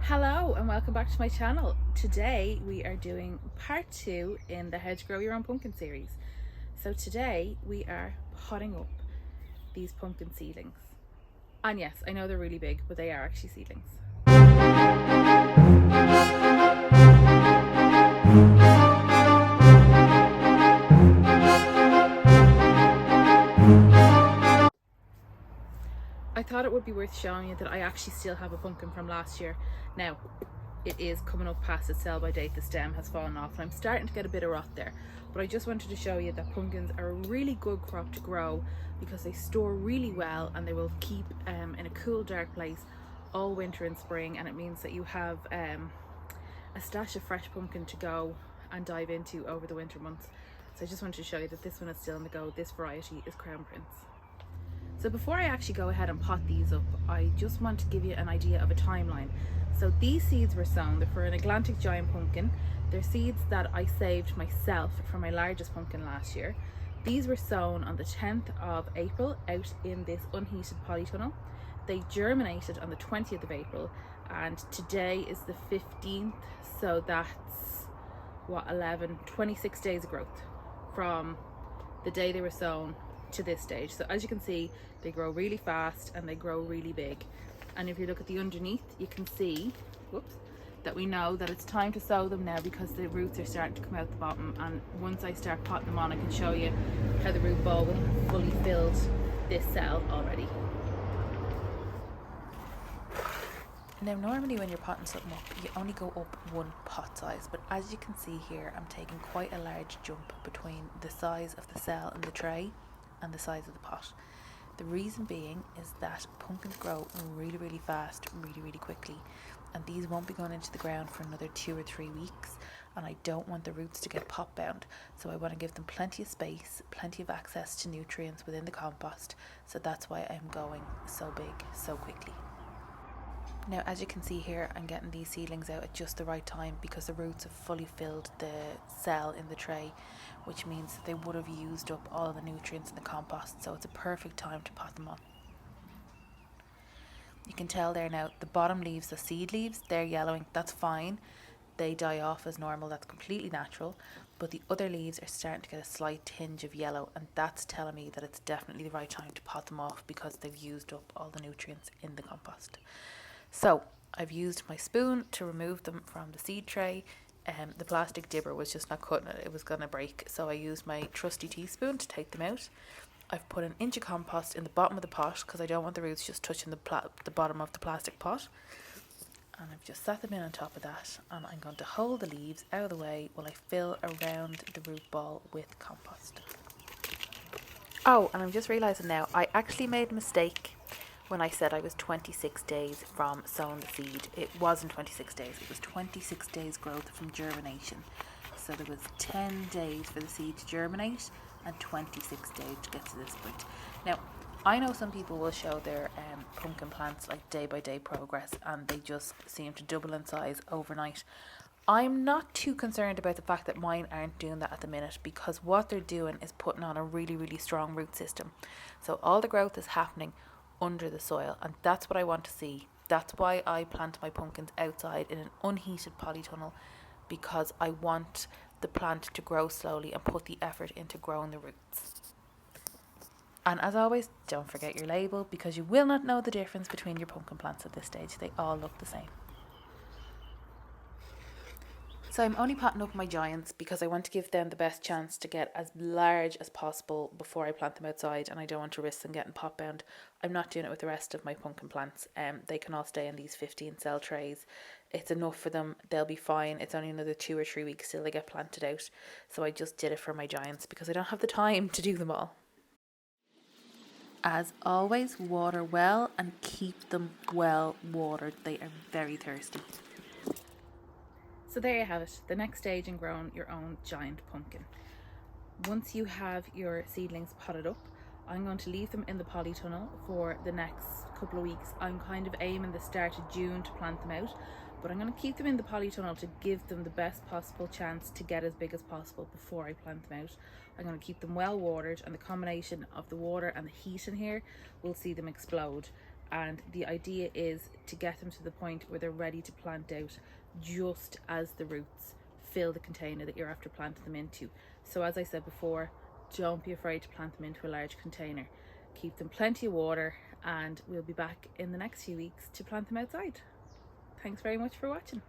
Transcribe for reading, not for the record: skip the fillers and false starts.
Hello and welcome back to my channel. Today we are doing part 2 in the How to Grow Your Own Pumpkin series. So today we are potting up these pumpkin seedlings. And yes, I know they're really big, but they are actually seedlings. I thought it would be worth showing you that I actually still have a pumpkin from last year. Now, it is coming up past its sell by date. The stem has fallen off and I'm starting to get a bit of rot there, but I just wanted to show you that pumpkins are a really good crop to grow because they store really well and they will keep in a cool, dark place all winter and spring, and it means that you have a stash of fresh pumpkin to go and dive into over the winter months. So I just wanted to show you that this one is still on the go. This variety is Crown Prince. So before I actually go ahead and pot these up, I just want to give you an idea of a timeline. So these seeds were sown. They're for an Atlantic giant pumpkin. They're seeds that I saved myself for my largest pumpkin last year. These were sown on the 10th of April out in this unheated polytunnel. They germinated on the 20th of April and today is the 15th, so that's what, 26 days of growth from the day they were sown to this stage. So as you can see, they grow really fast and they grow really big. And if you look at the underneath, you can see, whoops, that we know that it's time to sow them now because the roots are starting to come out the bottom. And once I start potting them on, I can show you how the root ball will have fully filled this cell already. Now normally when you're potting something up, you only go up one pot size, but as you can see here, I'm taking quite a large jump between the size of the cell in the tray and the size of the pot. The reason being is that pumpkins grow really fast, really quickly, and these won't be going into the ground for another 2 or 3 weeks, and I don't want the roots to get pot bound, so I want to give them plenty of space, plenty of access to nutrients within the compost. So that's why I'm going so big so quickly. Now as you can see here, I'm getting these seedlings out at just the right time because the roots have fully filled the cell in the tray, which means that they would have used up all of the nutrients in the compost, so it's a perfect time to pot them on. You can tell there now, the bottom leaves, the seed leaves, they're yellowing. That's fine, they die off as normal, that's completely natural, but the other leaves are starting to get a slight tinge of yellow, and that's telling me that it's definitely the right time to pot them off because they've used up all the nutrients in the compost. So I've used my spoon to remove them from the seed tray. The plastic dibber was just not cutting it, it was going to break, so I used my trusty teaspoon to take them out. I've put an inch of compost in the bottom of the pot because I don't want the roots just touching the bottom of the plastic pot, and I've just sat them in on top of that, and I'm going to hold the leaves out of the way while I fill around the root ball with compost. Oh, and I'm just realising now, I actually made a mistake when I said I was 26 days from sowing the seed. It wasn't 26 days, it was 26 days growth from germination. So there was 10 days for the seed to germinate and 26 days to get to this point. Now, I know some people will show their pumpkin plants like day by day progress and they just seem to double in size overnight. I'm not too concerned about the fact that mine aren't doing that at the minute, because what they're doing is putting on a really strong root system. So all the growth is happening under the soil, and that's what I want to see. That's why I plant my pumpkins outside in an unheated polytunnel, because I want the plant to grow slowly and put the effort into growing the roots. And as always, don't forget your label, because you will not know the difference between your pumpkin plants at this stage. They all look the same. So I'm only potting up my giants because I want to give them the best chance to get as large as possible before I plant them outside, and I don't want to risk them getting pot bound. I'm not doing it with the rest of my pumpkin plants. They can all stay in these 15 cell trays. It's enough for them, they'll be fine. It's only another 2 or 3 weeks till they get planted out. So I just did it for my giants because I don't have the time to do them all. As always, water well and keep them well watered. They are very thirsty. So there you have it, the next stage in growing your own giant pumpkin. Once you have your seedlings potted up, I'm going to leave them in the polytunnel for the next couple of weeks. I'm kind of aiming the start of June to plant them out, but I'm going to keep them in the polytunnel to give them the best possible chance to get as big as possible before I plant them out. I'm going to keep them well watered, and the combination of the water and the heat in here will see them explode. and the idea is to get them to the point where they're ready to plant out just as the roots fill the container that you're after planting them into. So as I said before, don't be afraid to plant them into a large container. Keep them plenty of water, and we'll be back in the next few weeks to plant them outside. Thanks very much for watching.